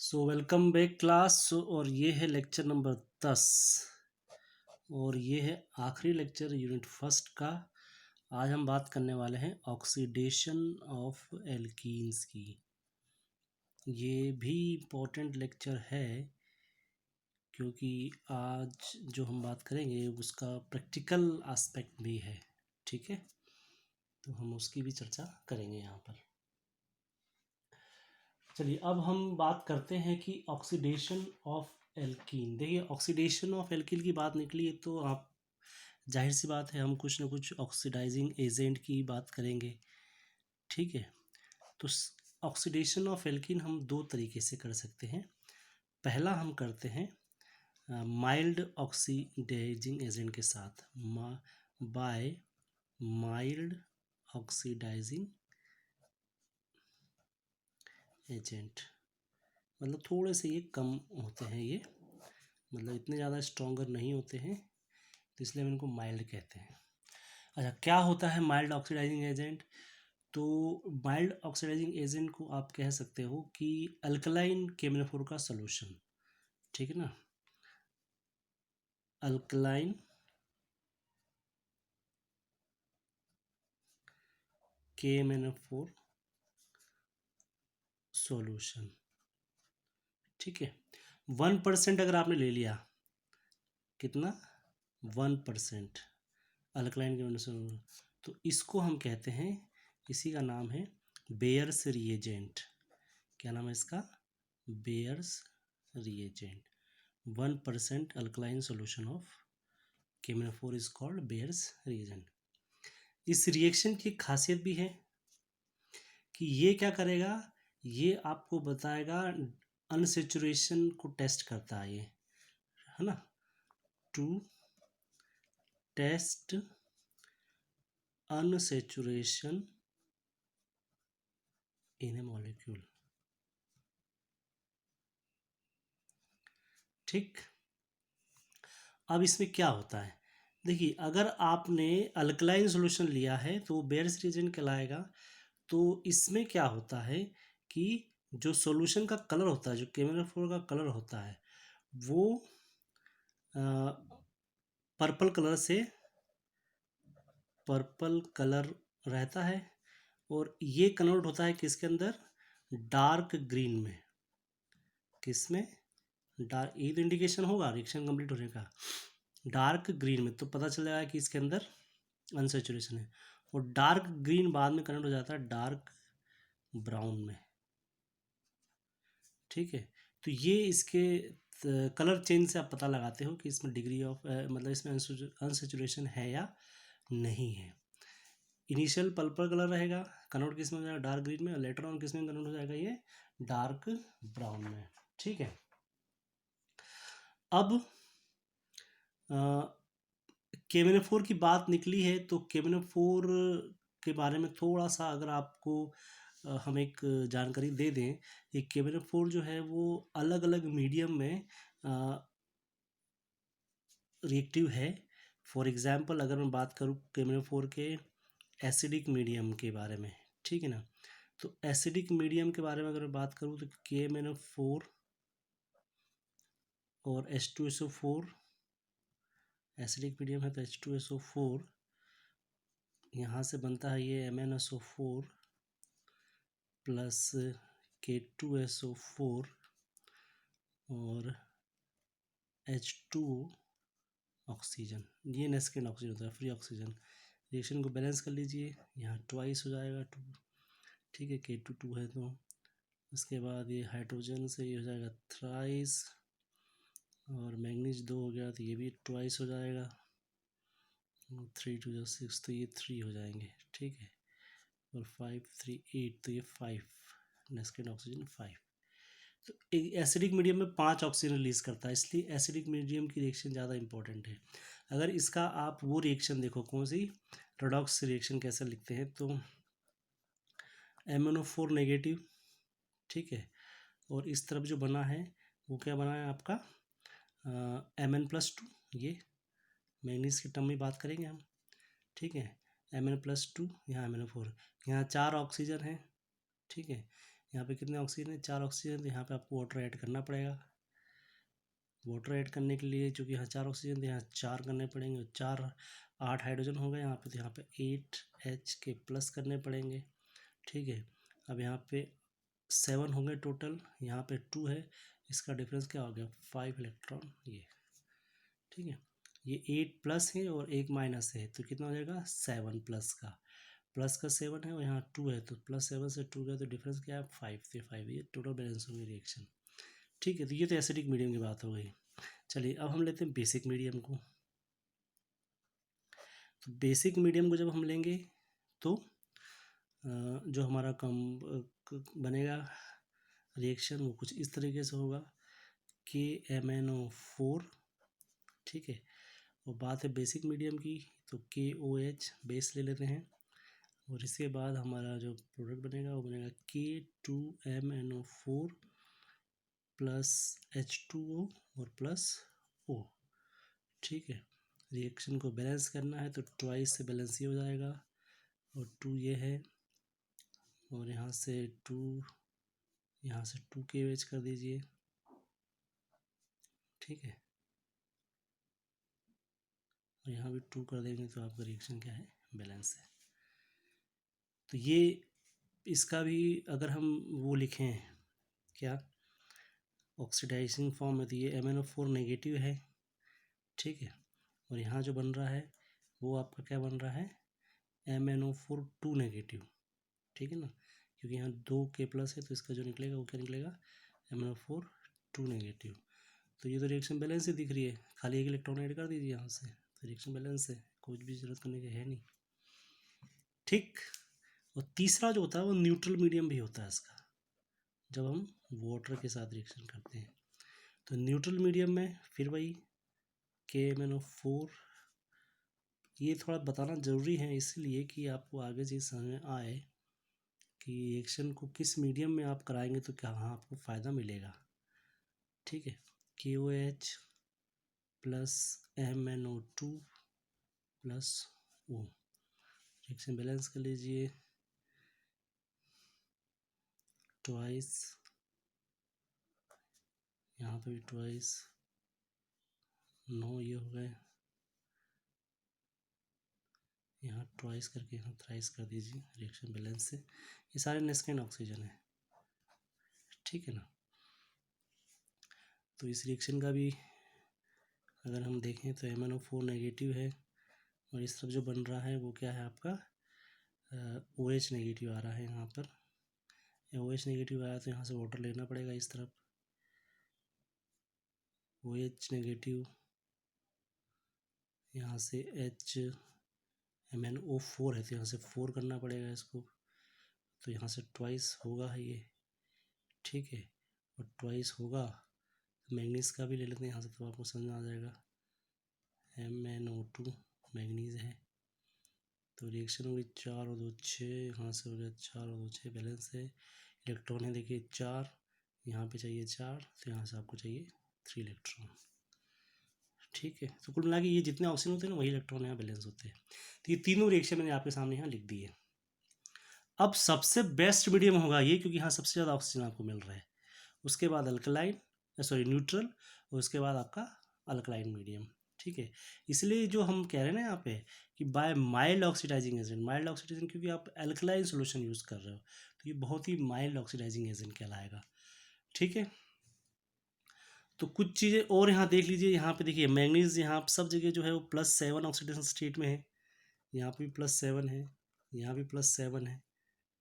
Welcome back class. और ये है लेक्चर नंबर 10 और ये है आखिरी लेक्चर यूनिट फर्स्ट का। आज हम बात करने वाले हैं ऑक्सीडेशन ऑफ एल्कीन्स की। ये भी इम्पोर्टेंट लेक्चर है क्योंकि आज जो हम बात करेंगे उसका प्रैक्टिकल एस्पेक्ट भी है। ठीक है, तो हम उसकी भी चर्चा करेंगे यहाँ पर। चलिए अब हम बात करते हैं कि ऑक्सीडेशन ऑफ एल्कीन। देखिए, ऑक्सीडेशन ऑफ एल्कीन की बात निकली है तो आप जाहिर सी बात है हम कुछ ना कुछ ऑक्सीडाइजिंग एजेंट की बात करेंगे। ठीक है, तो ऑक्सीडेशन ऑफ एल्कीन हम दो तरीके से कर सकते हैं। पहला हम करते हैं माइल्ड ऑक्सीडाइजिंग एजेंट के साथ, बाय माइल्ड ऑक्सीडाइजिंग एजेंट। मतलब थोड़े से ये कम होते हैं, ये मतलब इतने ज़्यादा स्ट्रॉन्गर नहीं होते हैं, तो इसलिए हम इनको माइल्ड कहते हैं। अच्छा, क्या होता है माइल्ड ऑक्सीडाइजिंग एजेंट? तो माइल्ड ऑक्सीडाइजिंग एजेंट को आप कह सकते हो कि अल्कलाइन केमिनोफोर का सॉल्यूशन। ठीक है ना, अल्कलाइन केमिनोफोर सॉल्यूशन। ठीक है, 1% अगर आपने ले लिया, कितना, 1% अल्कलाइन केमिनोफोर, तो इसको हम कहते हैं, इसी का नाम है बेयर्स रिएजेंट। क्या नाम है इसका? Baeyer's reagent. 1% alkaline solution of K M N O four is called Baeyer's reagent. इस रिएक्शन की खासियत भी है कि ये क्या करेगा, ये आपको बताएगा, अनसेचुरेशन को टेस्ट करता है ये, है ना, to test unsaturation in a molecule. ठीक, अब इसमें क्या होता है, देखिए, अगर आपने अल्कलाइन सॉल्यूशन लिया है तो बेयर्स रिएजेंट कहलाएगा। तो इसमें क्या होता है कि जो सॉल्यूशन का कलर होता है, जो केमिनोफोर का कलर होता है, वो पर्पल कलर से, पर्पल कलर रहता है और ये कन्वर्ट होता है किसके अंदर, डार्क ग्रीन में। किस में? डार्क, ये तो इंडिकेशन होगा रिएक्शन कंप्लीट होने का। डार्क ग्रीन में तो पता चल जाएगा कि इसके अंदर अनसेचुरेशन है, और डार्क ग्रीन बाद में कन्वर्ट हो जाता है डार्क ब्राउन में। ठीक है, तो ये इसके कलर चेंज से आप पता लगाते हो कि इसमें डिग्री ऑफ मतलब इसमें अनसेचुरेशन है या नहीं है। इनिशियल पर्पल कलर रहेगा, कन्वर्ट किस में हो जाएगा, डार्क ग्रीन में, और लेटर ऑन किस में कन्वर्ट हो जाएगा, ये डार्क ब्राउन में। ठीक है, अब केमिनोफोर की बात निकली है तो केमिनोफोर के बारे में थोड़ा सा अगर आपको हम एक जानकारी दे दें, ये केमिनोफोर जो है वो अलग अलग मीडियम में रिएक्टिव है। फॉर एग्जांपल अगर मैं बात करूँ केमिनोफोर के एसिडिक मीडियम के बारे में, ठीक है ना, तो एसिडिक मीडियम के बारे में अगर मैं बात करूँ तो KMnO4 और H2SO4, एसिडिक मीडियम है तो H2SO4, यहाँ से बनता है ये MnSO4 प्लस K2SO4 और H2 ऑक्सीजन। ये नेस्केंड ऑक्सीजन होता है, फ्री ऑक्सीजन। रिएक्शन को बैलेंस कर लीजिए, यहाँ ट्वाइस हो जाएगा 2। ठीक है, K2 है तो उसके बाद ये हाइड्रोजन से ये हो जाएगा थ्राइस, और मैग्नीज 2 हो गया तो ये भी ट्वाइस हो जाएगा, 3 2 जो 6 तो ये 3 हो जाएंगे। ठीक है, और 5 3 8 तो ये 5, नेस्केंड ऑक्सीजन 5। तो एक एसिडिक मीडियम में 5 ऑक्सीजन रिलीज करता है, इसलिए एसिडिक मीडियम की रिएक्शन ज़्यादा इंपॉर्टेंट है। अगर इसका आप वो रिएक्शन देखो, कौन सी, रेडॉक्स रिएक्शन कैसे लिखते हैं, तो MnO4 नेगेटिव। ठीक है, और इस तरफ जो बना है वो क्या बना है आपका, Mn+2, ये मैग्नीज की टर्म में बात करेंगे हम। ठीक है, Mn+2, यहाँ MnO4, यहाँ 4 ऑक्सीजन है। ठीक है, यहाँ पे कितने ऑक्सीजन है, 4 ऑक्सीजन, तो यहाँ पे आपको वाटर ऐड करना पड़ेगा। वाटर ऐड करने के लिए चूँकि यहाँ 4 ऑक्सीजन, तो यहाँ 4 करने पड़ेंगे, 4 8 हाइड्रोजन हो गए यहाँ पे, तो यहाँ पे 8 H के प्लस करने पड़ेंगे। ठीक है, अब यहाँ पे 7 हो गए टोटल, यहाँ पे 2 है, इसका डिफरेंस क्या हो गया, 5 इलेक्ट्रॉन ये। ठीक है, ये 8 प्लस है और 1 माइनस है, तो कितना हो जाएगा 7 प्लस का 7 है और यहाँ 2 है, तो +7 से 2 गया तो डिफरेंस क्या है 5 से 5, ये टोटल बैलेंस होंगे रिएक्शन। ठीक है, तो ये तो एसिडिक मीडियम की बात हो गई। चलिए अब हम लेते हैं बेसिक मीडियम को। तो बेसिक मीडियम को जब हम लेंगे तो जो हमारा बनेगा रिएक्शन वो कुछ इस तरीके से होगा, KMnO4। ठीक है, और बात है बेसिक मीडियम की, तो KOH बेस ले लेते हैं, और इसके बाद हमारा जो प्रोडक्ट बनेगा वो बनेगा K2MnO4 प्लस H2O और प्लस O। ठीक है, रिएक्शन को बैलेंस करना है तो ट्वाइस से बैलेंस ही हो जाएगा, और 2 ये है, और यहाँ से 2 KOH कर दीजिए। ठीक है, और यहाँ भी 2 कर देंगे तो आपका रिएक्शन क्या है, बैलेंस है। तो ये इसका भी अगर हम वो लिखें क्या, ऑक्सीडाइजिंग फॉर्म है, तो ये MnO4 नेगेटिव है। ठीक है, और यहाँ जो बन रहा है वो आपका क्या बन रहा है, MnO4 2 नेगेटिव। ठीक है ना, क्योंकि यहाँ 2 K प्लस है, तो इसका जो निकलेगा वो क्या निकलेगा, MnO4 2 नेगेटिव। तो ये तो रिएक्शन बैलेंस ही दिख रही है, खाली एक इलेक्ट्रॉन ऐड कर दीजिए यहाँ से, तो रिएक्शन बैलेंस है, कुछ भी जरूरत करने की है नहीं। ठीक, और तीसरा जो होता है वो न्यूट्रल मीडियम भी होता है इसका, जब हम वाटर के साथ रिएक्शन करते हैं। तो न्यूट्रल मीडियम में फिर वही KMnO4, ये थोड़ा बताना ज़रूरी है इसलिए कि आपको आगे चीज़ समझ में आए कि रिएक्शन को किस मीडियम में आप कराएंगे तो क्या आपको फ़ायदा मिलेगा। ठीक है, KOH plus MnO2 plus O, reaction balance कर लीजिए, ट्वाइस, यहाँ पे भी ट्वाइस, 9 ये हो गए, यहाँ ट्वाइस करके यहाँ थ्राइस कर दीजिए रिएक्शन बैलेंस से। ये सारे नेस्केन ऑक्सीजन है। ठीक है ना, तो इस रिएक्शन का भी अगर हम देखें तो MnO4 नेगेटिव है, और इस तरफ जो बन रहा है वो क्या है आपका OH नेगेटिव आ रहा है। यहाँ पर OH नेगेटिव आया तो यहाँ से वाटर लेना पड़ेगा, इस तरफ OH नेगेटिव, यहाँ से MnO4 है तो यहाँ से 4 करना पड़ेगा इसको, तो यहाँ से ट्वाइस होगा है ये। ठीक है, और ट्वाइस होगा तो मैग्नीज का भी ले लेते हैं यहाँ से, तो आपको समझ में आ जाएगा, MnO2 मैग्नीज है, तो रिएक्शन होगी 4 और 2 6, यहाँ से हो गया 4 और 2 6, बैलेंस है। इलेक्ट्रॉन है देखिए 4, यहाँ पे चाहिए 4, तो यहाँ से आपको चाहिए 3 इलेक्ट्रॉन। ठीक है, तो कुल मिला के ये जितने ऑक्सीजन होते हैं ना वही इलेक्ट्रॉन यहाँ बैलेंस होते हैं। तो ये तीनों रिएक्शन मैंने आपके सामने यहाँ लिख दी है। अब सबसे बेस्ट मीडियम होगा ये, क्योंकि यहाँ सबसे ज़्यादा ऑक्सीजन आपको मिल रहा है, उसके बाद अल्कलाइन न्यूट्रल, और उसके बाद आपका अल्कलाइन मीडियम। ठीक है, इसलिए जो हम कह रहे हैं ना यहाँ पे कि by mild oxidising agent, mild oxidising क्योंकि आप अल्कलाइन सोल्यूशन यूज़ कर रहे हो, तो ये बहुत ही माइल्ड ऑक्सीडाइजिंग एजेंट कहलाएगा। ठीक है, तो कुछ चीज़ें और यहाँ देख लीजिए, यहाँ पे देखिए मैग्नीज यहाँ सब जगह जो है वो +7 ऑक्सीडेशन स्टेट में है, यहाँ पे भी +7 है, यहाँ भी +7 है।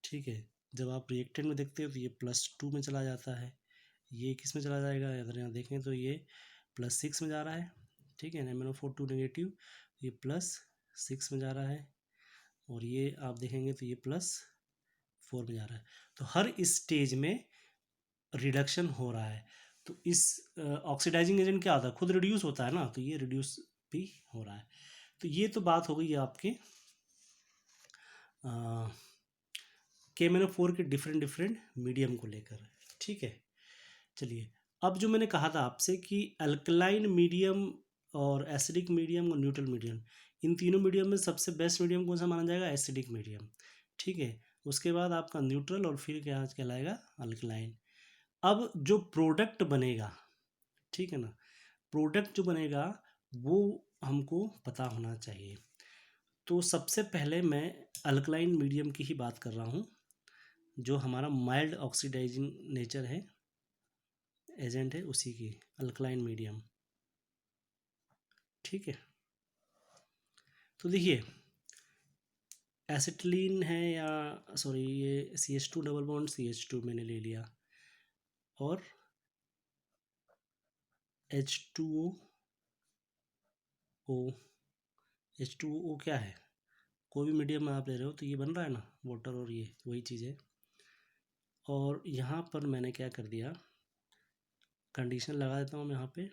ठीक है, जब आप रिएक्टेंट में देखते हो तो ये +2 में चला जाता है, ये किस में चला जाएगा, अगर यहाँ देखें तो ये +6 में जा रहा है। ठीक है, MnO4 2 नेगेटिव, ये +6 में जा रहा है, और ये आप देखेंगे तो ये +4 में जा रहा है। तो हर स्टेज में रिडक्शन हो रहा है। तो इस ऑक्सीडाइजिंग एजेंट क्या होता है, खुद रिड्यूस होता है ना, तो ये रिड्यूस भी हो रहा है। तो ये तो बात हो गई है आपके KMnO4 के डिफरेंट मीडियम को लेकर। ठीक है, चलिए अब जो मैंने कहा था आपसे कि अल्कलाइन मीडियम और एसिडिक मीडियम और न्यूट्रल मीडियम, इन तीनों मीडियम में सबसे बेस्ट मीडियम कौन सा माना जाएगा, एसिडिक मीडियम। ठीक है, उसके बाद आपका न्यूट्रल और फिर क्या कहलाएगा, अल्कलाइन। अब जो प्रोडक्ट बनेगा, ठीक है ना, प्रोडक्ट जो बनेगा वो हमको पता होना चाहिए। तो सबसे पहले मैं अल्कलाइन मीडियम की ही बात कर रहा हूँ, जो हमारा माइल्ड ऑक्सीडाइजिंग नेचर है, एजेंट है, उसी की अल्कलाइन मीडियम। ठीक है, तो देखिए एसिटिलीन है, या सॉरी ये CH2 डबल बॉन्ड CH2 मैंने ले लिया, और H2O, H2O क्या है, कोई भी मीडियम में आप ले रहे हो तो ये बन रहा है ना, वाटर, और ये वही चीज़ है। और यहाँ पर मैंने क्या कर दिया, कंडीशन लगा देता हूँ मैं यहाँ पे,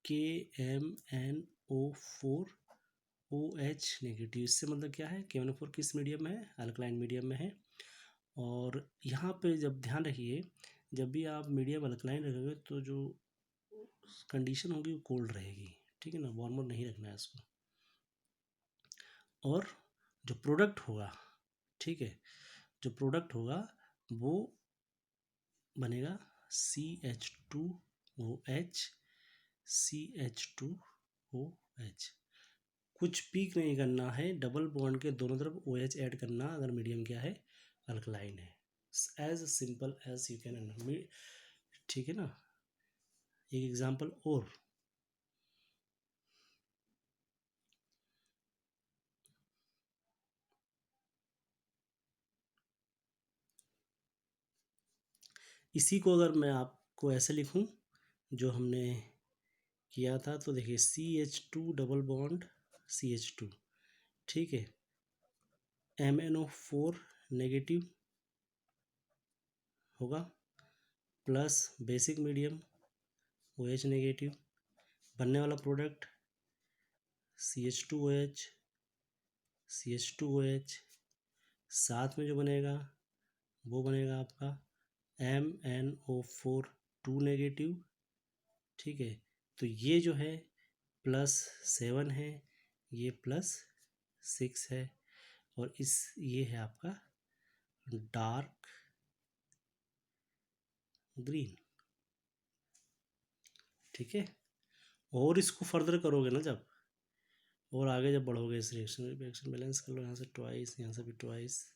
KMnO4OH नेगेटिव। इससे मतलब क्या है, KMnO4 किस मीडियम में है, अल्कलाइन मीडियम में है। और यहाँ पे जब ध्यान रखिए, जब भी आप मीडियम अल्कलाइन रखोगे तो जो कंडीशन होगी वो कोल्ड रहेगी, ठीक है ना, वार्मर नहीं रखना है इसको। और जो प्रोडक्ट होगा, ठीक है, जो प्रोडक्ट होगा वो बनेगा CH2OH, CH2OH। कुछ पीक नहीं करना है, डबल बॉन्ड के दोनों तरफ OH ऐड करना अगर मीडियम क्या है, अल्कलाइन है, as simple as you can. ठीक है ना, एक एग्जांपल और, इसी को अगर मैं आपको ऐसे लिखूं जो हमने किया था, तो देखिए CH2 डबल बॉन्ड CH2, ठीक है, MnO4 नेगेटिव होगा, plus basic medium OH negative, बनने वाला प्रोडक्ट CH2OH, CH2OH, साथ में जो बनेगा वो बनेगा आपका MnO4 2 नेगेटिव, ठीक है। तो ये जो है +7 है, ये +6 है, और ये है आपका डार्क ग्रीन, ठीक है। और इसको फर्दर करोगे ना जब, और आगे जब बढ़ोगे इस रिएक्शन बैलेंस कर लो, यहाँ से ट्वाइस, यहाँ से भी ट्वाइस,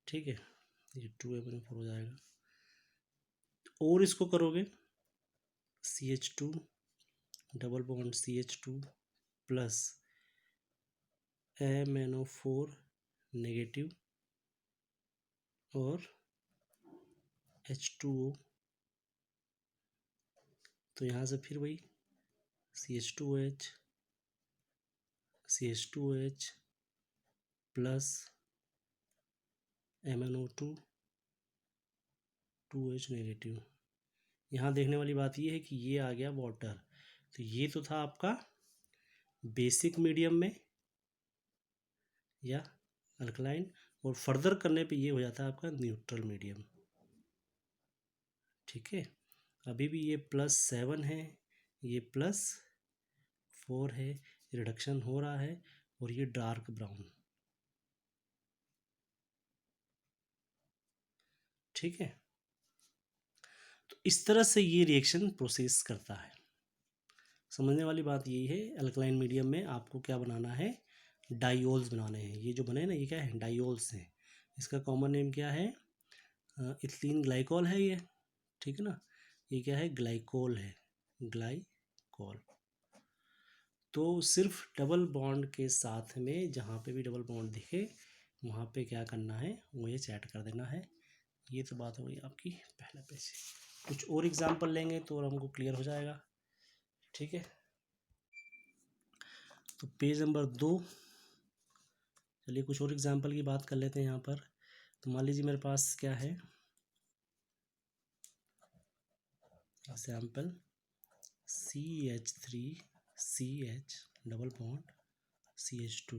ठीक है, ये 2MnO4 हो जाएगा। और इसको करोगे CH2 double bond CH2 plus MnO4 negative और H2O, तो यहाँ से फिर वही CH2OH, CH2OH plus MnO2 2H negative. यहाँ देखने वाली बात ये है कि ये आ गया वाटर, तो ये तो था आपका बेसिक मीडियम में या अल्कलाइन, और फर्दर करने पे ये हो जाता है आपका न्यूट्रल मीडियम, ठीक है। अभी भी ये +7 है, ये +4 है, रिडक्शन हो रहा है, और ये डार्क ब्राउन, ठीक है। तो इस तरह से ये रिएक्शन प्रोसेस करता है। समझने वाली बात यही है, अल्कलाइन मीडियम में आपको क्या बनाना है, डाइओल्स बनाने हैं। ये जो बने ना, ये क्या है, डाइओल्स हैं। इसका कॉमन नेम क्या है, इथिलीन ग्लाइकोल है ये, ठीक है ना। ये क्या है, ग्लाइकोल है, ग्लाइकोल। तो सिर्फ डबल बॉन्ड के साथ में जहाँ पे भी डबल बॉन्ड दिखे वहाँ पे क्या करना है, वो ये ऐड कर देना है। ये तो बात हो गई आपकी पहले पेज। कुछ और एग्जांपल लेंगे तो और हमको क्लियर हो जाएगा, ठीक है। तो पेज नंबर 2, चलिए कुछ और एग्जांपल की बात कर लेते हैं यहाँ पर। तो मान लीजिए मेरे पास क्या है, example CH3CH double bond CH2।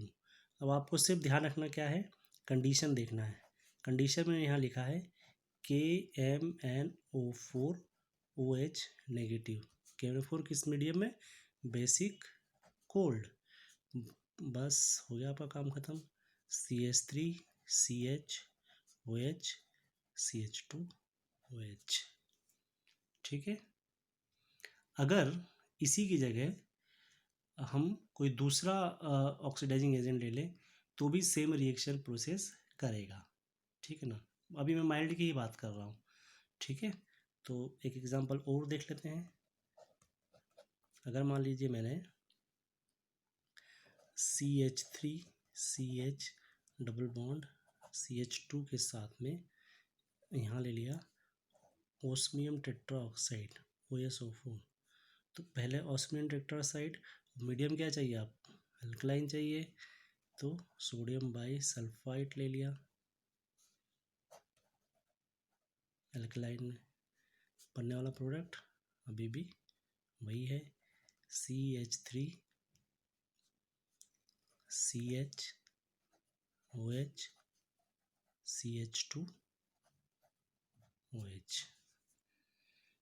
अब आपको सिर्फ ध्यान रखना क्या है, कंडीशन देखना है। कंडीशन में यहाँ लिखा है KMnO4OH नेगेटिव। KMnO4 किस मीडियम में, बेसिक कोल्ड। बस हो गया आपका काम ख़त्म। CH3 CH CH2OH। ठीक है। अगर इसी की जगह हम कोई दूसरा ऑक्सीडाइजिंग एजेंट ले लें तो भी सेम रिएक्शन प्रोसेस करेगा। ठीक है ना। अभी मैं माइल्ड की ही बात कर रहा हूँ। ठीक है। तो एक एग्जांपल और देख लेते हैं। अगर मान लीजिए मैंने CH3 CH double bond CH2 के साथ में यहाँ ले लिया ओस्मियम टेट्राऑक्साइड OSO4। तो पहले ओस्मियम टेट्राऑक्साइड, मीडियम क्या चाहिए आप, अल्कलाइन चाहिए, तो सोडियम बाई सल्फाइड ले लिया। अल्कलाइन में बनने वाला प्रोडक्ट अभी भी वही है, CH3 CHOH CH2OH।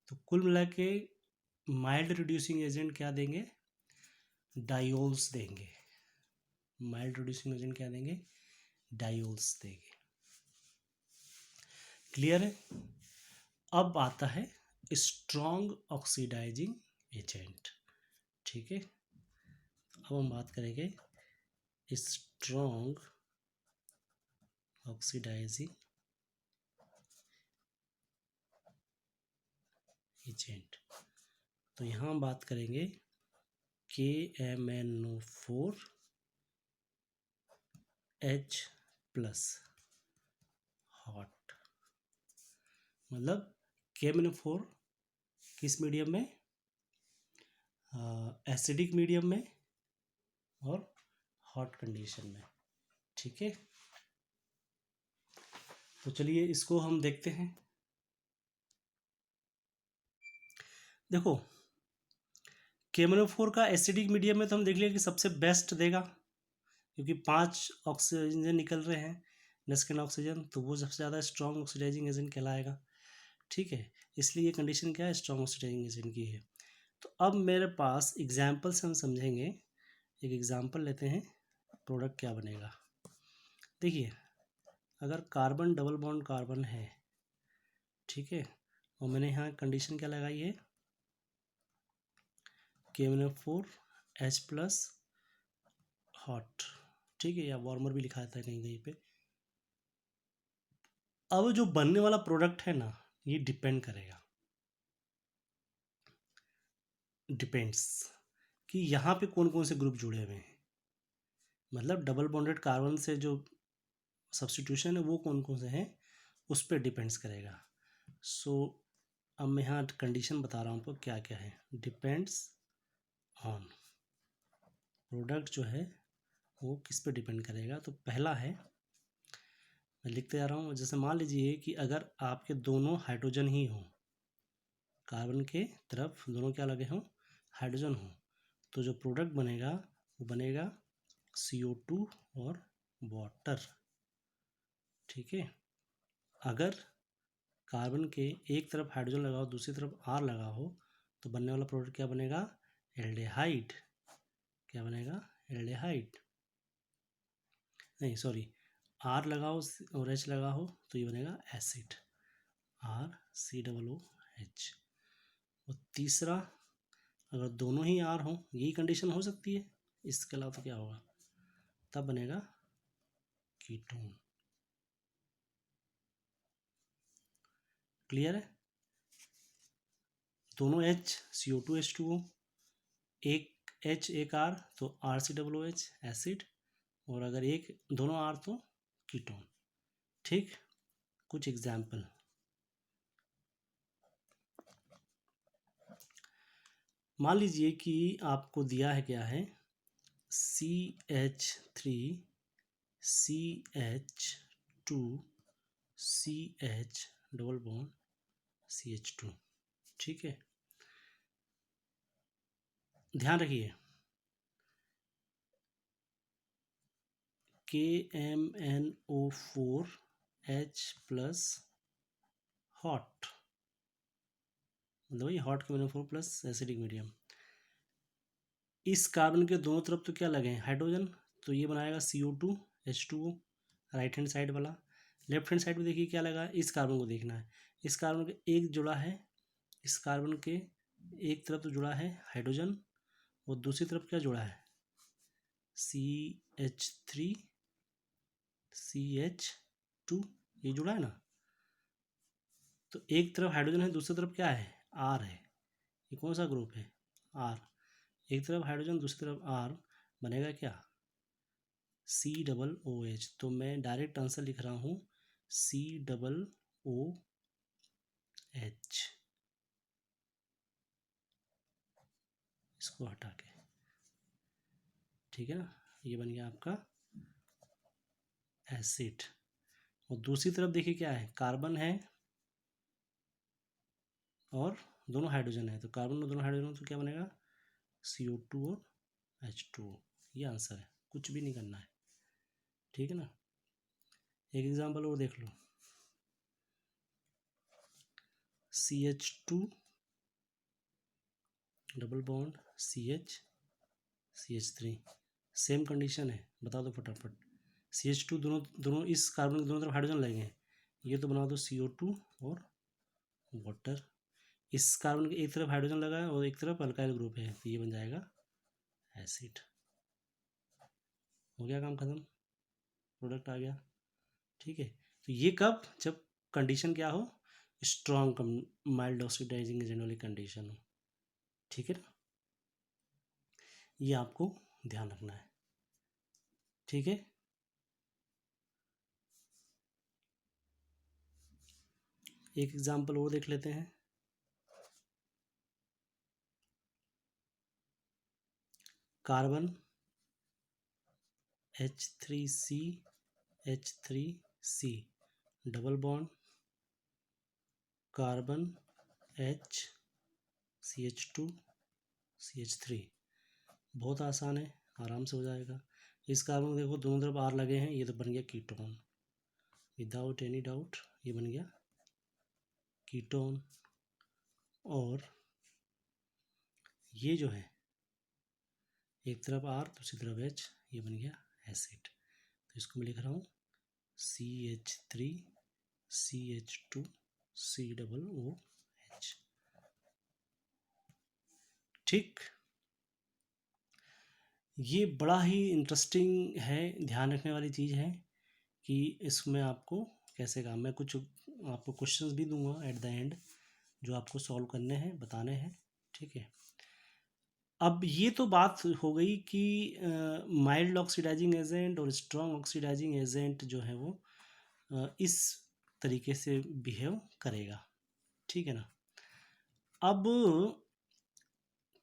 तो कुल मिला के माइल्ड रिड्यूसिंग एजेंट क्या देंगे, डायोल्स देंगे। माइल्ड रिड्यूसिंग एजेंट क्या देंगे, डायोल्स देंगे। क्लियर है। अब आता है स्ट्रॉन्ग ऑक्सीडाइजिंग एजेंट। ठीक है। अब हम बात करेंगे स्ट्रॉन्ग ऑक्सीडाइजिंग एजेंट। तो यहाँ हम बात करेंगे KMnO4H+ हॉट। मतलब KMnO4 किस मीडियम में, एसिडिक मीडियम में और हॉट कंडीशन में। ठीक है। तो चलिए इसको हम देखते हैं। देखो KMnO4 का एसिडिक मीडियम में तो हम देख लिया कि सबसे बेस्ट देगा, क्योंकि 5 ऑक्सीजन निकल रहे हैं नेस्केन ऑक्सीजन, तो वो सबसे ज़्यादा स्ट्रॉन्ग ऑक्सीडाइजिंग एजेंट कहलाएगा। ठीक है। इसलिए ये कंडीशन क्या है, स्ट्रॉन्ग ऑक्सीडाइजिंग एजेंट की है। तो अब मेरे पास एग्जाम्पल से हम समझेंगे। एक एग्जाम्पल लेते हैं, प्रोडक्ट क्या बनेगा। देखिए अगर कार्बन डबल बॉन्ड कार्बन है, ठीक है, और मैंने यहाँ कंडीशन क्या लगाई है, KMnO4H+ हॉट। ठीक है, या वार्मर भी लिखा था कहीं कहीं पे। अब जो बनने वाला प्रोडक्ट है ना, ये डिपेंड करेगा, डिपेंड्स कि यहाँ पे कौन कौन से ग्रुप जुड़े हुए हैं। मतलब डबल बॉन्डेड कार्बन से जो सब्स्टिट्यूशन है वो कौन कौन से हैं, उस पर डिपेंड्स करेगा। सो अब मैं यहाँ कंडीशन बता रहा हूँ आपको क्या क्या है। डिपेंड्स ऑन, प्रोडक्ट जो है वो किस पे डिपेंड करेगा। तो पहला है, मैं लिखते जा रहा हूँ, जैसे मान लीजिए कि अगर आपके दोनों हाइड्रोजन ही हों, कार्बन के तरफ दोनों क्या लगे हों, हाइड्रोजन हो, तो जो प्रोडक्ट बनेगा वो बनेगा CO2 और वाटर। ठीक है। अगर कार्बन के एक तरफ हाइड्रोजन लगा हो, दूसरी तरफ R लगा हो, तो बनने वाला प्रोडक्ट क्या बनेगा, एल्डिहाइड। क्या बनेगा, एल्डिहाइड। नहीं सॉरी, R लगा हो और H लगा हो तो ये बनेगा एसिड, RCOOH। और तीसरा, अगर दोनों ही R हो, यही कंडीशन हो सकती है, इसके अलावा तो क्या होगा, तब बनेगा कीटोन। क्लियर है। दोनों H CO2 H2O, एक H एक R तो RCOOH एसिड, और अगर एक दोनों R तो कीटोन। ठीक। कुछ एग्जाम्पल, मान लीजिए कि आपको दिया है क्या है, CH3 CH2 CH double bond CH2। ठीक है। ध्यान रखिए KMnO4H+ हॉट, मतलब वही hot KMnO4 plus acidic medium. इस कार्बन के दोनों तरफ तो क्या लगे हैं, हाइड्रोजन, तो ये बनाएगा CO2 H2O, right hand side वाला। लेफ्ट हैंड साइड में देखिए क्या लगा, इस कार्बन को देखना है। इस कार्बन के एक जुड़ा है, इस कार्बन के एक तरफ तो जुड़ा है हाइड्रोजन और दूसरी तरफ क्या जुड़ा है, CH3 CH2, ये जुड़ा है ना। तो एक तरफ हाइड्रोजन है, दूसरी तरफ क्या है, R है। ये कौन सा ग्रुप है, R। एक तरफ हाइड्रोजन दूसरी तरफ R, बनेगा क्या, COOH। तो मैं डायरेक्ट आंसर लिख रहा हूँ COOH। इसको हटा के, ठीक है ना, ये बन गया आपका एसिड। और दूसरी तरफ देखिए क्या है, कार्बन है और दोनों हाइड्रोजन है। तो कार्बन और दोनों हाइड्रोजन तो क्या बनेगा, CO2 और H2O। ये आंसर है, कुछ भी नहीं करना है, ठीक है ना। एक एग्जांपल और देख लो, CH2 double bond CH3, same condition है, बता दो फटाफट। CH2 दोनों दोनों इस कार्बन के दोनों तरफ हाइड्रोजन लगेंगे, ये तो बना दो CO2 और वाटर। इस कार्बन के एक तरफ हाइड्रोजन लगा है और एक तरफ अल्काइल ग्रुप है, तो ये बन जाएगा एसिड। हो गया काम खत्म, प्रोडक्ट आ गया, ठीक है। तो ये कब, जब कंडीशन क्या हो, स्ट्रॉन्ग माइल्ड ऑक्सीडाइजिंग एजेंट वाली कंडीशन हो, ठीक है ना। ये आपको ध्यान रखना है, ठीक है। एक एग्जांपल और देख लेते हैं, carbon H3C double bond carbon CH3, बहुत आसान है, आराम से हो जाएगा। इस कार्बन को देखो दोनों तरफ R लगे हैं, ये तो बन गया कीटोन, विदाउट एनी डाउट ये बन गया कीटोन। और ये जो है एक तरफ R दूसरी तरफ H, ये बन गया एसिड। तो इसको मैं लिख रहा हूँ CH3CH2COOH, ठीक। ये बड़ा ही इंटरेस्टिंग है, ध्यान रखने वाली चीज़ है कि इसमें आपको कैसे काम, मैं कुछ आपको क्वेश्चंस भी दूंगा एट द एंड जो आपको सॉल्व करने हैं, बताने हैं, ठीक है। अब ये तो बात हो गई कि माइल्ड ऑक्सीडाइजिंग एजेंट और स्ट्रॉन्ग ऑक्सीडाइजिंग एजेंट जो है वो इस तरीके से बिहेव करेगा, ठीक है ना। अब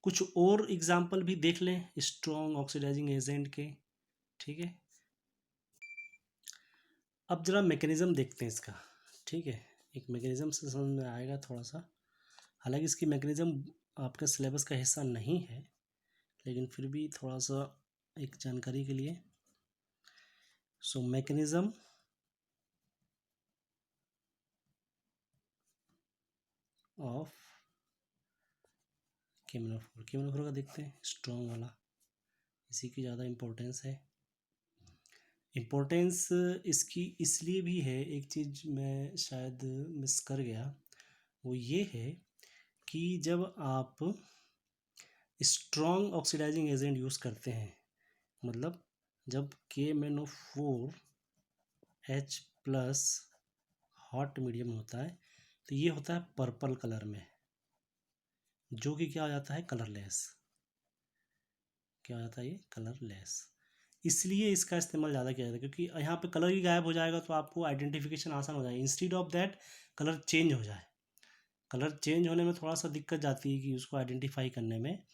कुछ और एग्जाम्पल भी देख लें स्ट्रॉन्ग ऑक्सीडाइजिंग एजेंट के, ठीक है। अब जरा मैकेनिज्म देखते हैं इसका, ठीक है। एक मैकेनिज्म से समझ में आएगा थोड़ा सा, हालांकि इसकी मैकेनिज्म आपके सिलेबस का हिस्सा नहीं है, लेकिन फिर भी थोड़ा सा एक जानकारी के लिए। सो मैकेनिज्म ऑफ केमिनोफोर का देखते हैं, स्ट्रॉन्ग वाला, इसी की ज़्यादा इम्पोर्टेंस है। इम्पोर्टेंस इसकी इसलिए भी है, एक चीज़ मैं शायद मिस कर गया, वो ये है कि जब आप स्ट्रॉन्ग ऑक्सीडाइजिंग एजेंट यूज़ करते हैं, मतलब जब KMnO4 H plus hot medium होता है, तो ये होता है पर्पल कलर में, जो कि क्या हो जाता है, कलरलेस। क्या हो जाता है, ये कलरलेस। इसलिए इसका इस्तेमाल ज़्यादा किया जाता है, क्योंकि यहाँ पे कलर ही गायब हो जाएगा तो आपको आइडेंटिफिकेशन आसान हो जाएगा। Instead of that colour change हो जाए, कलर चेंज होने में थोड़ा सा दिक्कत जाती है कि उसको आइडेंटिफाई करने में,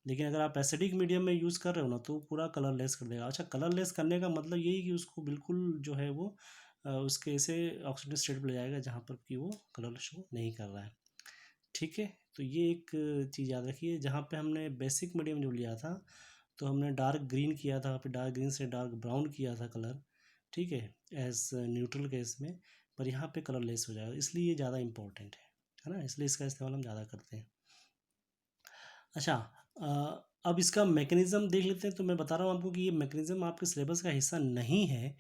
लेकिन अगर आप एसिडिक मीडियम में यूज़ कर रहे हो ना तो पूरा कलरलेस कर देगा। अच्छा, कलरलेस करने का मतलब यही कि उसको बिल्कुल जो है वो उसके ऐसे ऑक्सीजन स्टेट पर ले जाएगा जहाँ पर कि वो कलर शो नहीं कर रहा है, ठीक है। तो ये एक चीज़ याद रखिए, जहाँ पे हमने बेसिक मीडियम जो लिया था तो हमने डार्क ग्रीन किया था, फिर डार्क ग्रीन से डार्क ब्राउन किया था कलर, ठीक है, एज न्यूट्रल केस में। पर यहाँ पे कलरलेस हो जाएगा, इसलिए ये ज़्यादा इंपॉर्टेंट है ना, इसलिए इसका इस्तेमाल हम ज़्यादा करते हैं। अच्छा, अब इसका मैकेनिज़्म देख लेते हैं। तो मैं बता रहा हूँ आपको कि ये मैकेनिज़्म आपके सिलेबस का हिस्सा नहीं है,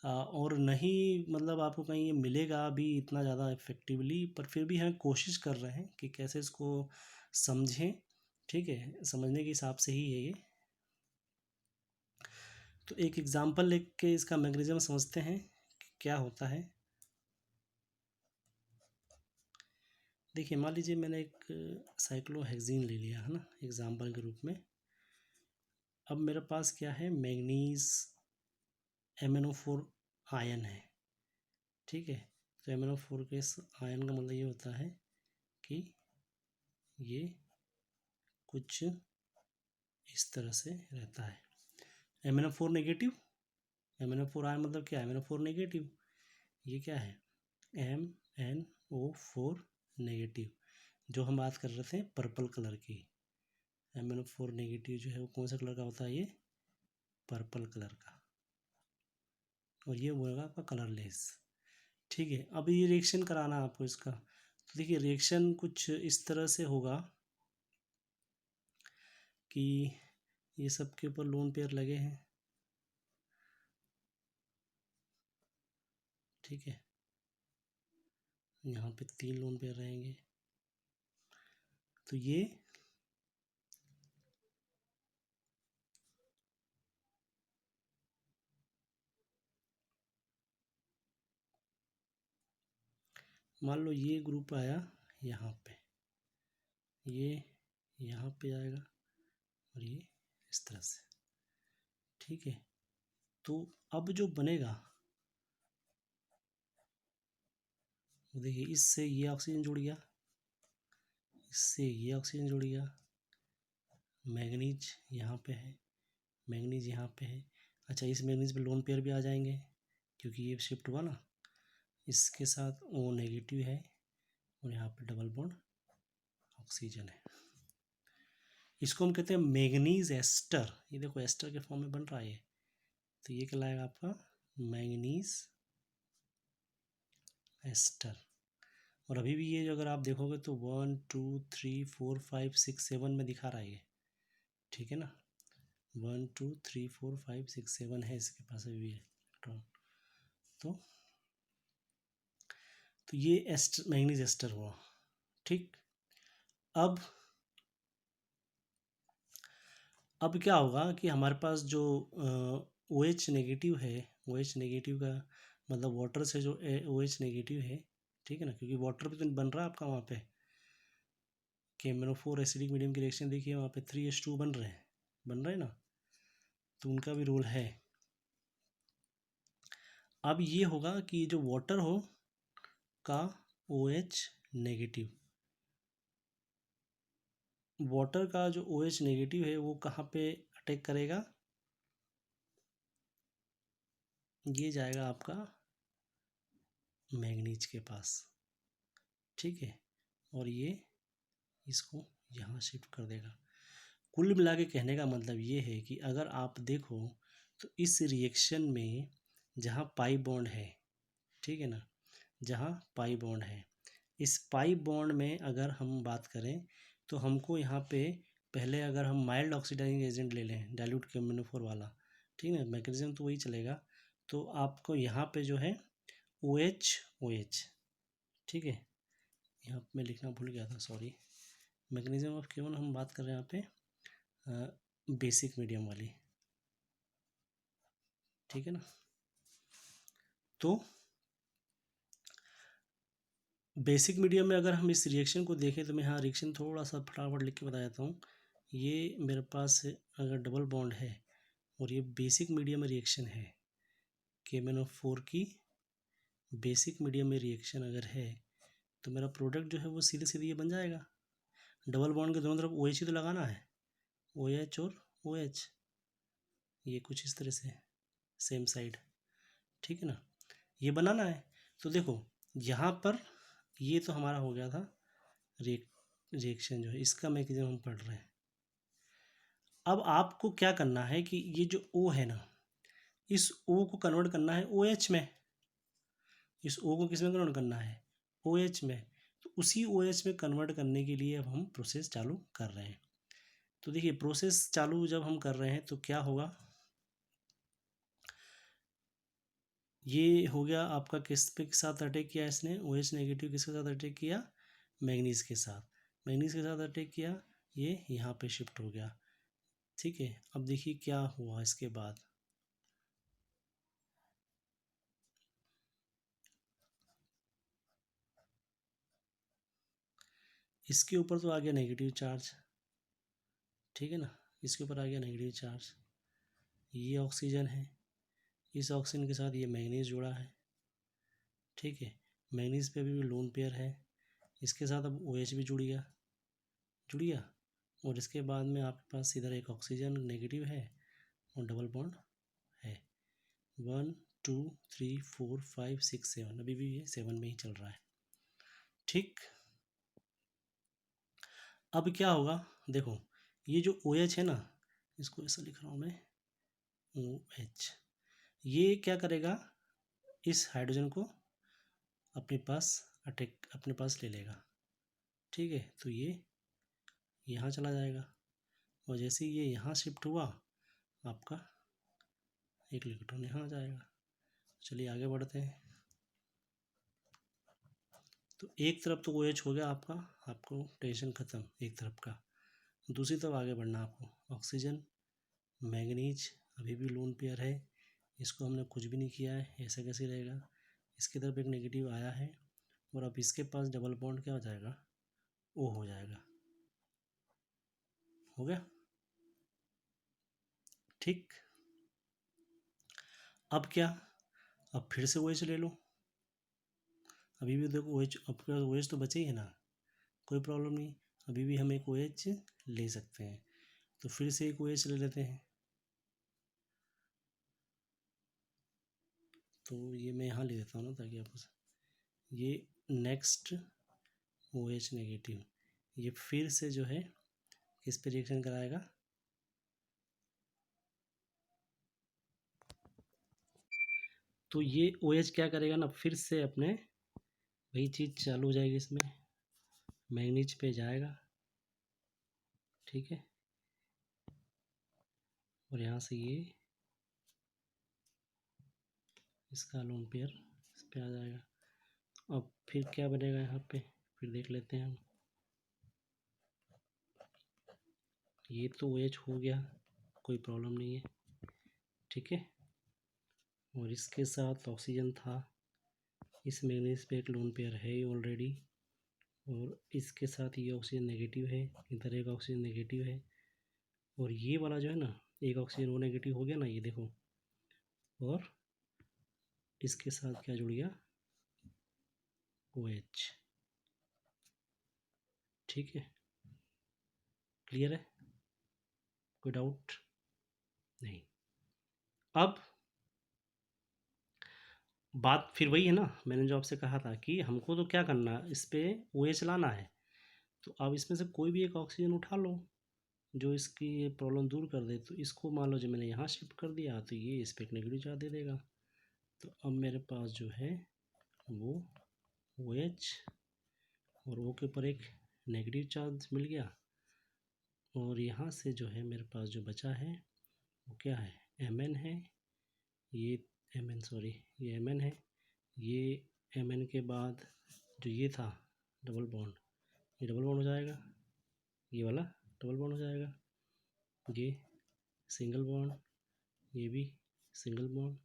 और नहीं मतलब आपको कहीं ये मिलेगा भी इतना ज़्यादा इफ़ेक्टिवली, पर फिर भी हम कोशिश कर रहे हैं कि कैसे इसको समझें। ठीक है, समझने के हिसाब से ही है ये। तो एक एग्जांपल लेके इसका मैकेनिज्म समझते हैं कि क्या होता है। देखिए, मान लीजिए मैंने एक साइक्लोहेक्सीन ले लिया है ना एग्जांपल के रूप में। अब मेरे पास क्या है, मैंगनीज MnO4 आयन है। ठीक है, तो MnO4 के इस आयन का मतलब ये होता है कि ये कुछ इस तरह से रहता है। MnO4 नेगेटिव, MnO4 आयन मतलब क्या है, MnO4 नेगेटिव। ये क्या है, MnO4 नेगेटिव, जो हम बात कर रहे थे पर्पल कलर की। MnO4 नेगेटिव जो है वो कौन सा कलर का होता है, ये पर्पल कलर का, और ये होगा आपका कलरलेस। ठीक है, अब ये रिएक्शन कराना आपको इसका, तो देखिए रिएक्शन कुछ इस तरह से होगा कि ये सब के ऊपर लोन पेयर लगे हैं। ठीक है, यहाँ पे 3 लोन पेयर रहेंगे। तो ये मान लो ये ग्रुप आया यहाँ पे, ये यहाँ पे आएगा और ये इस तरह से। ठीक है, तो अब जो बनेगा वो देखिए, इससे ये ऑक्सीजन जुड़ गया, इससे ये ऑक्सीजन जुड़ गया, मैंगनीज यहाँ पे है, मैंगनीज यहाँ पे है। अच्छा, इस मैंगनीज पे लोन पेयर भी आ जाएंगे क्योंकि ये शिफ्ट हुआ ना, इसके साथ O नेगेटिव है और यहाँ पे डबल बॉन्ड ऑक्सीजन है। इसको हम कहते हैं मैंगनीज एस्टर। ये देखो एस्टर के फॉर्म में बन रहा है ये, तो ये कहलाएगा आपका मैंगनीज एस्टर। और अभी भी ये जो अगर आप देखोगे तो 1 2 3 4 5 6 7 में दिखा रहा है ये। ठीक है ना, 1 2 3 4 5 6 7 है इसके पास अभी भी इलेक्ट्रॉन। तो ये एस्टर मैंगनीज एस्टर हुआ। ठीक, अब क्या होगा कि हमारे पास जो OH नेगेटिव है, OH नेगेटिव का मतलब वाटर से जो OH नेगेटिव है, ठीक है ना, क्योंकि वाटर भी तो बन रहा है आपका वहाँ पे, कि MnO4 एसिडिक मीडियम की रिएक्शन देखिए वहाँ पे 3H2 बन रहे हैं ना, तो उनका भी रोल है। अब ये होगा कि जो वाटर हो का OH नेगेटिव, वाटर का जो OH नेगेटिव है वो कहाँ पे अटैक करेगा, ये जाएगा आपका मैंगनीज के पास। ठीक है, और ये इसको यहाँ शिफ्ट कर देगा। कुल मिला के कहने का मतलब ये है कि अगर आप देखो तो इस रिएक्शन में जहाँ पाई बॉन्ड है, ठीक है ना, जहाँ पाई बॉन्ड है, इस पाई बॉन्ड में अगर हम बात करें तो हमको यहाँ पे पहले अगर हम माइल्ड ऑक्सीडाइजिंग एजेंट ले लें डाइल्यूट के MnO4 वाला, ठीक है, मैकेनिज्म तो वही चलेगा। तो आपको यहाँ पे जो है OH, ठीक है, यहाँ पे मैं लिखना भूल गया था, सॉरी। मैकेनिज्म ऑफ केवल हम बात कर रहे हैं यहाँ पे बेसिक मीडियम वाली, ठीक है ना। तो बेसिक मीडियम में अगर हम इस रिएक्शन को देखें तो मैं यहाँ रिएक्शन थोड़ा सा फटाफट लिख के बता देता हूँ। ये मेरे पास अगर डबल बॉन्ड है और ये बेसिक मीडियम में रिएक्शन है, KMnO4 की बेसिक मीडियम में रिएक्शन अगर है, तो मेरा प्रोडक्ट जो है वो सीधे सीधे ये बन जाएगा। डबल बॉन्ड के दोनों तरफ OH ही तो लगाना है, OH और OH, ये कुछ इस तरह से सेम साइड, ठीक है ना, ये बनाना है। तो देखो यहाँ पर ये तो हमारा हो गया था रिएक्शन जो है, इसका मैकेनिज्म हम पढ़ रहे हैं। अब आपको क्या करना है कि ये जो O है ना, इस O को कन्वर्ट करना है OH में, इस O को किस में कन्वर्ट करना है, OH में। तो उसी OH में कन्वर्ट करने के लिए अब हम प्रोसेस चालू कर रहे हैं। तो देखिए प्रोसेस चालू जब हम कर रहे हैं तो क्या होगा, ये हो गया आपका, किस पे के साथ अटैक किया इसने, OH नेगेटिव किसके साथ अटैक किया, मैग्नीज के साथ, मैग्नीज के साथ अटैक किया, ये यहाँ पे शिफ्ट हो गया। ठीक है, अब देखिए क्या हुआ इसके बाद, इसके ऊपर तो आ गया नेगेटिव चार्ज, ठीक है ना, इसके ऊपर आ गया नेगेटिव चार्ज, ये ऑक्सीजन है, इस ऑक्सीजन के साथ ये मैग्नीज जुड़ा है, ठीक है, मैग्नीज पे भी लोन पेयर है, इसके साथ अब OH भी जुड़ गया, और इसके बाद में आपके पास इधर एक ऑक्सीजन नेगेटिव है और डबल बॉन्ड है, 1 2 3 4 5 6 7, अभी भी ये 7 में ही चल रहा है। ठीक, अब क्या होगा, देखो ये जो OH है ना, इसको ऐसा लिख रहा हूँ मैं, OH, ये क्या करेगा, इस हाइड्रोजन को अपने पास ले लेगा, ठीक है, तो ये यहाँ चला जाएगा, और जैसे ही ये यहाँ शिफ्ट हुआ, आपका एक इलेक्ट्रॉन यहाँ आ जाएगा। चलिए आगे बढ़ते हैं। तो एक तरफ तो OH हो गया आपका, आपको टेंशन ख़त्म एक तरफ का, दूसरी तरफ आगे बढ़ना आपको, ऑक्सीजन मैंगनीज अभी भी लोन पेयर है, इसको हमने कुछ भी नहीं किया है, ऐसा कैसे रहेगा, इसकी तरफ एक नेगेटिव आया है, और अब इसके पास डबल बॉन्ड क्या हो जाएगा, O हो जाएगा, हो गया। ठीक, अब क्या, अब फिर से OH ले लो, अभी भी देखो OH, आपके पास OH तो बचे ही है ना, कोई प्रॉब्लम नहीं, अभी भी हम एक OH ले सकते हैं, तो फिर से एक OH ले लेते हैं, तो ये मैं यहाँ ले देता हूँ ना, ताकि आपको ये नेक्स्ट OH नेगेटिव, ये फिर से जो है किस पे रिएक्शन कराएगा, तो ये OH क्या करेगा ना, फिर से अपने वही चीज़ चालू हो जाएगी, इसमें मैग्नीज पे जाएगा, ठीक है, और यहाँ से ये इसका लोन पेयर इस पे आ जाएगा। अब फिर क्या बनेगा यहाँ पे, फिर देख लेते हैं हम, ये तो OH हो गया, कोई प्रॉब्लम नहीं है, ठीक है, और इसके साथ ऑक्सीजन था, इस मैग्नीज पे एक लोन पेयर है ऑलरेडी, और इसके साथ ये ऑक्सीजन नेगेटिव है, इधर एक ऑक्सीजन नेगेटिव है, और ये वाला जो है ना, एक ऑक्सीजन वो नेगेटिव हो गया ना, ये देखो, और इसके साथ क्या जुड़ गया, OH, ठीक है, क्लियर है, कोई डाउट नहीं। अब बात फिर वही है ना, मैंने जो आपसे कहा था कि हमको तो क्या करना, इस पे OH लाना है, तो अब इसमें से कोई भी एक ऑक्सीजन उठा लो जो इसकी ये प्रॉब्लम दूर कर दे, तो इसको मान लो जब मैंने यहाँ शिफ्ट कर दिया, तो ये इस पर एक नेगेटिव चार्ज दे देगा, तो अब मेरे पास जो है वो OH और O के ऊपर एक नेगेटिव चार्ज मिल गया, और यहाँ से जो है मेरे पास जो बचा है वो क्या है, Mn है, ये Mn, सॉरी ये Mn है, ये Mn के बाद जो ये था डबल बॉन्ड, ये डबल बॉन्ड हो जाएगा, ये वाला डबल बॉन्ड हो जाएगा, ये सिंगल बॉन्ड, ये भी सिंगल बॉन्ड,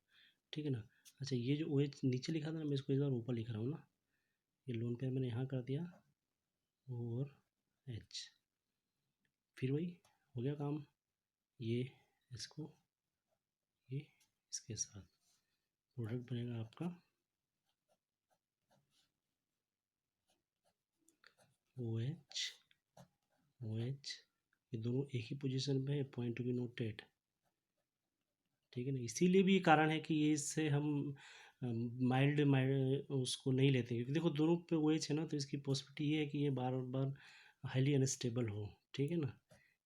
ठीक है ना। अच्छा, ये जो OH नीचे लिखा था ना, मैं इसको इस बार ऊपर लिख रहा हूँ ना, ये लोन पेयर मैंने यहाँ कर दिया, और H, फिर वही हो गया काम, ये इसको ये इसके साथ प्रोडक्ट बनेगा आपका OH OH, ये दोनों एक ही पोजीशन पे है, पॉइंट टू बी नोटेड, ठीक है ना, इसीलिए भी कारण है कि ये इससे हम माइल्ड उसको नहीं लेते, क्योंकि देखो दोनों पे OH है ना, तो इसकी पॉसिबिलिटी ये है कि ये बार बार हाईली अनस्टेबल हो, ठीक है ना,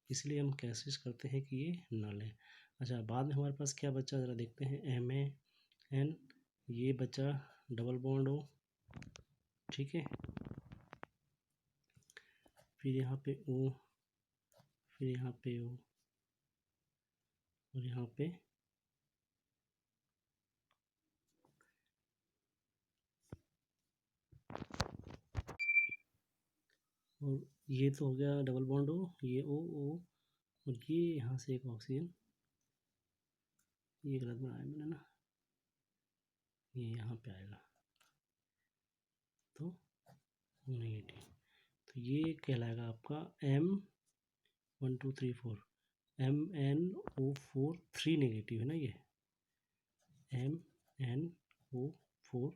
इसलिए हम कोशिश करते हैं कि ये ना लें। अच्छा, बाद में हमारे पास क्या बचा, ज़रा देखते हैं, MAN, ये बचा डबल बॉन्ड O, ठीक है, फिर यहाँ पे O, फिर यहाँ पे O, और यहाँ पे और ये तो हो गया डबल बॉन्ड O, ये O O, और ये यहाँ से एक ऑक्सीजन, ये गलत बनाया मैंने ना, ये यहाँ पे आएगा तो नेगेटिव। तो ये कहलाएगा आपका M1234, MnO4 3 नेगेटिव है ना, ये MnO4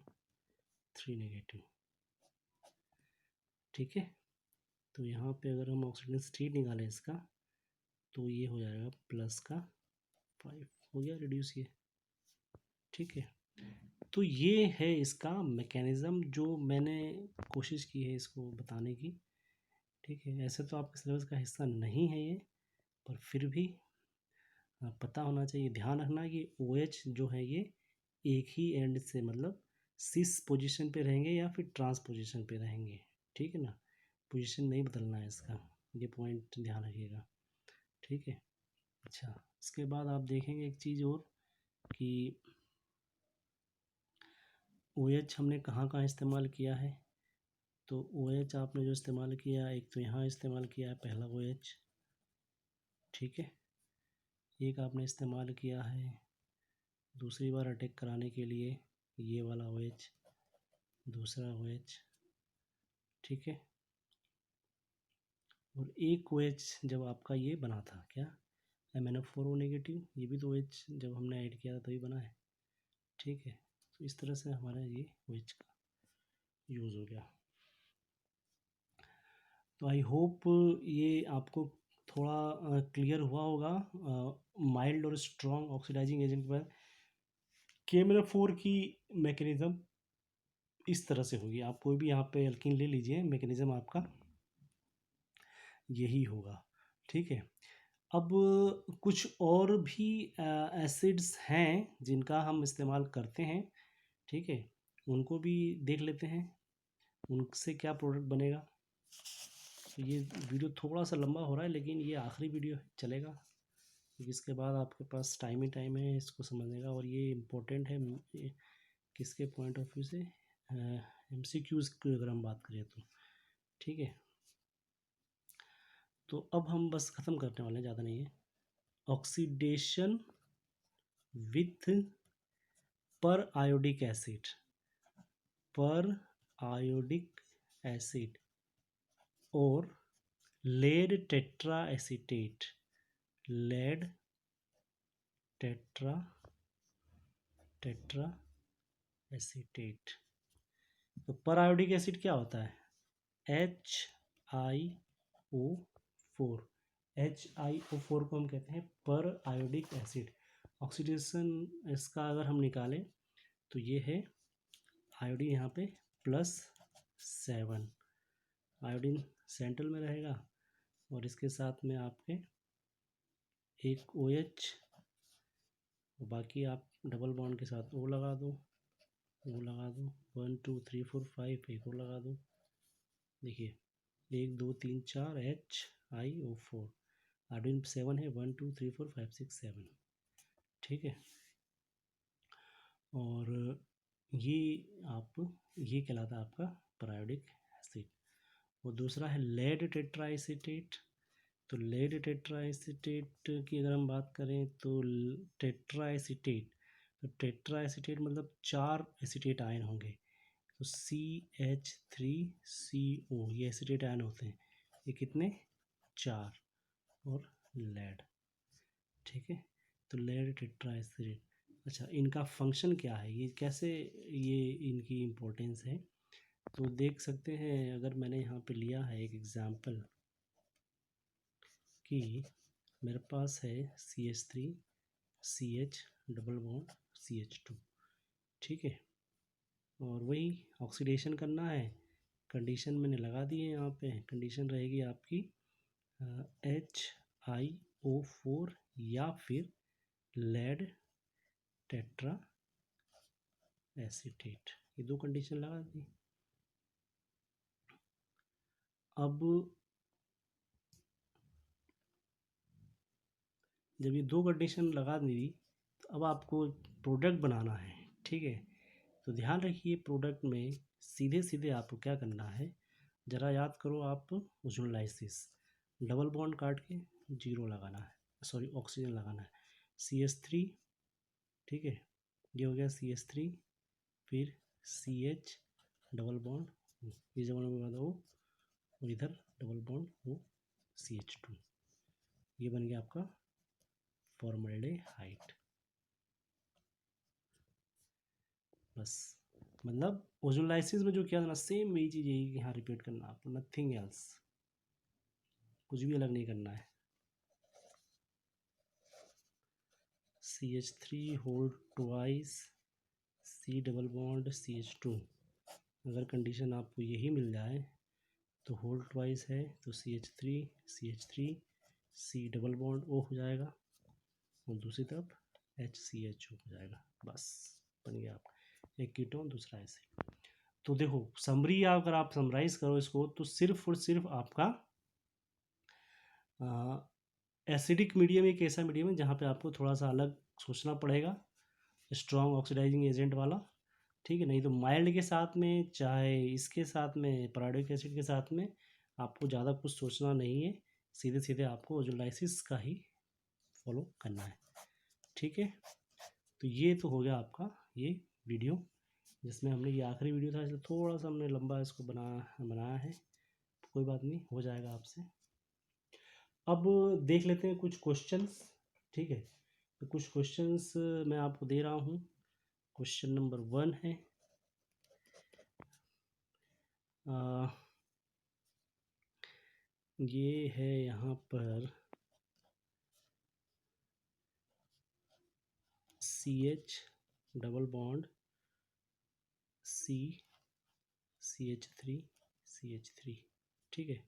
3 नेगेटिव। ठीक है, तो यहाँ पे अगर हम ऑक्सीजन स्टेट निकालें इसका, तो ये हो जाएगा प्लस का 5, हो गया रिड्यूस ये। ठीक है, तो ये है इसका मैकेनिज़्म जो मैंने कोशिश की है इसको बताने की। ठीक है, ऐसे तो आपके सिलेबस का हिस्सा नहीं है ये, पर फिर भी पता होना चाहिए। ध्यान रखना कि OH जो है ये एक ही एंड से, मतलब सिस पोजीशन पे रहेंगे या फिर ट्रांस पोजीशन पे रहेंगे। ठीक है ना, पोजीशन नहीं बदलना है इसका, ये पॉइंट ध्यान रखिएगा। ठीक है, अच्छा इसके बाद आप देखेंगे एक चीज़ और कि OH हमने कहाँ कहाँ इस्तेमाल किया है। तो OH आपने जो इस्तेमाल किया, एक तो यहाँ इस्तेमाल किया है पहला OH। ठीक है, एक आपने इस्तेमाल किया है दूसरी बार अटैक कराने के लिए, ये वाला OH, दूसरा OH। ठीक है, और एक OH जब आपका ये बना था क्या, MnO4O नेगेटिव, ये भी तो OH जब हमने ऐड किया था तभी बना है। ठीक है, तो इस तरह से हमारा ये OH का यूज़ हो गया। तो आई होप ये आपको थोड़ा क्लियर हुआ होगा माइल्ड और स्ट्रॉन्ग ऑक्सीडाइजिंग एजेंट पर KMnO4 की मैकेनिज़्म इस तरह से होगी। आप कोई भी यहाँ पे एल्कीन ले लीजिए, मैकेनिज़्म आपका यही होगा। ठीक है, अब कुछ और भी एसिड्स हैं जिनका हम इस्तेमाल करते हैं। ठीक है, उनको भी देख लेते हैं, उनसे क्या प्रोडक्ट बनेगा। तो ये वीडियो थोड़ा सा लंबा हो रहा है, लेकिन ये आखिरी वीडियो चलेगा, क्योंकि इसके बाद आपके पास टाइम ही टाइम है इसको समझने का, और ये इम्पोर्टेंट है किसके पॉइंट ऑफ व्यू से, MCQs की अगर हम बात करें तो। ठीक है, तो अब हम बस ख़त्म करने वाले हैं, ज़्यादा नहीं है। Oxidation with periodic acid, periodic acid और lead tetra acetate, lead tetra acetate. तो पर आयोडिक एसिड क्या होता है, HiO4, HiO4 को हम कहते हैं पर आयोडिक एसिड। ऑक्सीडेशन इसका अगर हम निकालें तो ये है आयोडीन यहाँ पे +7, आयोडीन सेंट्रल में रहेगा, और इसके साथ में आपके एक OH, बाकी आप डबल बॉन्ड के साथ O लगा दो, 1 2 3 4 5, एक और लगा दो। देखिए 1 2 3 4 HiO4, आयोडीन 7 है, 1 2 3 4 5 6 7। ठीक है, और ये कहलाता है आपका परायोडिक एसिड। और दूसरा है लेड टेट्राएसीटेट। तो लेड टेट्राएसीटेट की अगर हम बात करें तो टेट्राएसीटेट, तो टेट्राएसीटेट मतलब 4 एसीटेट आयन होंगे, तो CH3CO, ये एसीटेट आयन होते हैं, ये कितने 4, और लेड। ठीक है, तो लेड टेट्राएसीटेट। अच्छा, इनका फंक्शन क्या है, ये कैसे, ये इनकी इम्पोर्टेंस है, तो देख सकते हैं। अगर मैंने यहाँ पे लिया है एक एग्जांपल कि मेरे पास है CH3 CH double bond CH2। ठीक है, और वही ऑक्सीडेशन करना है, कंडीशन मैंने लगा दी है यहाँ पे। कंडीशन रहेगी आपकी HiO4 या फिर लेड टेट्रा एसीटेट, ये दो कंडीशन लगा दी। अब जब ये दो कंडीशन लगा दी, तो अब आपको प्रोडक्ट बनाना है। ठीक है, तो ध्यान रखिए प्रोडक्ट में सीधे सीधे आपको क्या करना है, ज़रा याद करो आप ओजोनलाइसिस, डबल बॉन्ड काट के 0 लगाना है, सॉरी ऑक्सीजन लगाना है, CH3, ठीक है, ये हो गया CH3, फिर CH डबल बॉन्ड, ये जब के बाद O, और इधर डबल बॉन्ड वो CH2, ये बन गया आपका फॉर्मल्डेहाइड। बस मतलब ओजोनलाइसिस में जो किया था ना, सेम वही चीज़ यही यहाँ रिपीट करना आपको, नथिंग एल्स, कुछ भी अलग नहीं करना है। CH3 hold twice C double bond CH2, अगर कंडीशन आपको यही मिल जाए तो होल्ड ट्वाइस है तो CH3 C double bond O हो जाएगा, और दूसरी तरफ HCHO हो जाएगा। बस बन गया आपका एक कीटोन, दूसरा ऐसे। तो देखो समरी, अगर आप समराइज करो इसको तो सिर्फ और सिर्फ आपका एसिडिक मीडियम एक ऐसा मीडियम है जहाँ पे आपको थोड़ा सा अलग सोचना पड़ेगा, स्ट्रॉन्ग ऑक्सीडाइजिंग एजेंट वाला, ठीक है। नहीं तो माइल्ड के साथ में, चाहे इसके साथ में, पैराडिक एसिड के साथ में आपको ज़्यादा कुछ सोचना नहीं है, सीधे सीधे आपको ओजोलाइसिस का ही फॉलो करना है, ठीक है। तो ये तो हो गया आपका ये वीडियो, जिसमें हमने, ये आखिरी वीडियो था इसलिए थोड़ा सा हमने लंबा इसको बनाया है, कोई बात नहीं, हो जाएगा आपसे। अब देख लेते हैं कुछ क्वेश्चंस, ठीक है। तो कुछ क्वेश्चंस मैं आपको दे रहा हूँ। क्वेश्चन नंबर 1 है, ये है यहाँ पर CH डबल बॉन्ड CH3, ठीक है।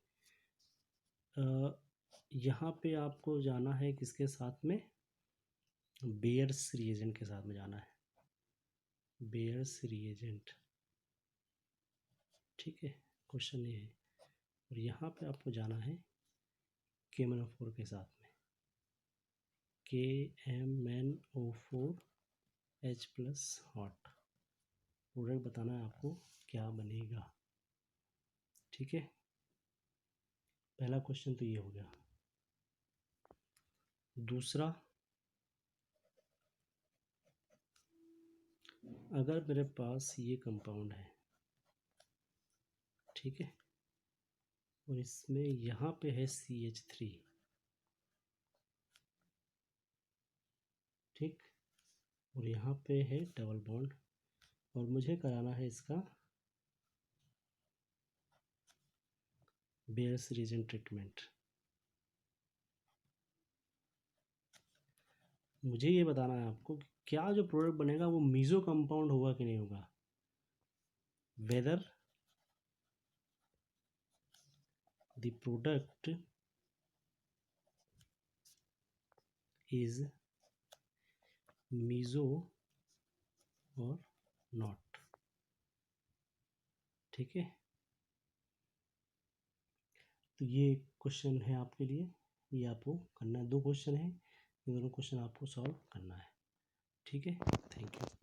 यहाँ पे आपको जाना है किसके साथ में, बेयर्स रिएजेंट के साथ में जाना है, बेयर्स रिएजेंट, ठीक है, क्वेश्चन ये है। और यहाँ पे आपको जाना है KMnO4 के साथ में, KMnO4H+ हॉट, प्रोडक्ट बताना है आपको क्या बनेगा, ठीक है। पहला क्वेश्चन तो ये हो गया। दूसरा, अगर मेरे पास ये कंपाउंड है, ठीक है, और इसमें यहाँ पे है CH3, ठीक, और यहाँ पे है डबल बॉन्ड, और मुझे कराना है इसका बेयर्स रिएजेंट ट्रीटमेंट। मुझे ये बताना है आपको कि क्या जो प्रोडक्ट बनेगा वो मीजो कंपाउंड होगा कि नहीं होगा, whether the product is meso और नॉट, ठीक है। तो ये क्वेश्चन है आपके लिए, ये आपको करना है, 2 क्वेश्चन है, ये दोनों क्वेश्चन आपको सॉल्व करना है, ठीक है। Thank you.